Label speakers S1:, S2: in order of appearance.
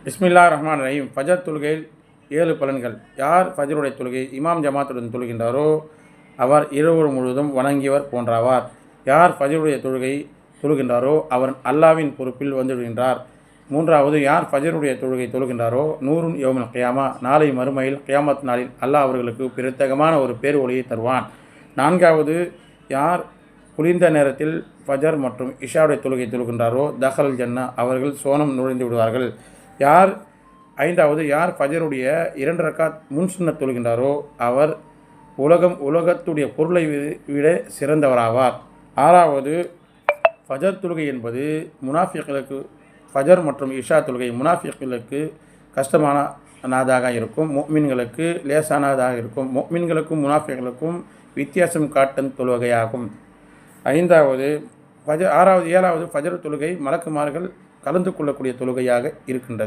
S1: பிஸ்மில்லாஹிர்ரஹ்மானிர்ரஹீம். ஃபஜர் தொழுகையில் 7 பலன்கள். யார் ஃபஜருடைய தொழுகை இமாம் ஜமாத்துடன் தொழுகின்றாரோ அவர் இரவு முழுவதும் வணங்கியவர் போன்றாவார். யார் ஃபஜருடைய தொழுகை தொழுகின்றாரோ அவர் அல்லாவின் பொறுப்பில் வந்துவிடுகின்றார். 3வது, யார் ஃபஜருடைய தொழுகை தொழுகின்றாரோ நூறுன் யௌமுல் கியாமா, நாளை மறுமையில் கியாமத் நாளில் அல்லாஹ் அவர்களுக்கு பிரத்யேகமான ஒரு பேர் ஒளியை தருவான். 4வது, யார் குளிர்ந்த நேரத்தில் ஃபஜர் மற்றும் இஷாவுடைய தொழுகை தொழுகின்றாரோ தஹல் ஜன்னா, அவர்கள் சோனம் நுழைந்து விடுவார்கள். 5வது, யார் ஃபஜருடைய 2 ரக்காத் முன் சுன்னத் தொழுகின்றாரோ அவர் உலகத்துடைய பொருளை விட சிறந்தவராவார். 6வது, ஃபஜர் தொழுகை என்பது முனாஃபிக்களுக்கு ஃபஜர் மற்றும் இஷா தொழுகை முனாஃபிக்களுக்கு கஷ்டமானதாக இருக்கும், முஃமின்களுக்கு லேசானதாக இருக்கும். முஃமின்களுக்கும் முனாஃபிக்களுக்கும் வித்தியாசம் காட்டும் தொழுகையாகும். 7வது ஃபஜர் தொழுகை மலக்குமார்கள் கலந்து கொள்ளக்கூடிய தொழுகையாக இருக்கின்றது.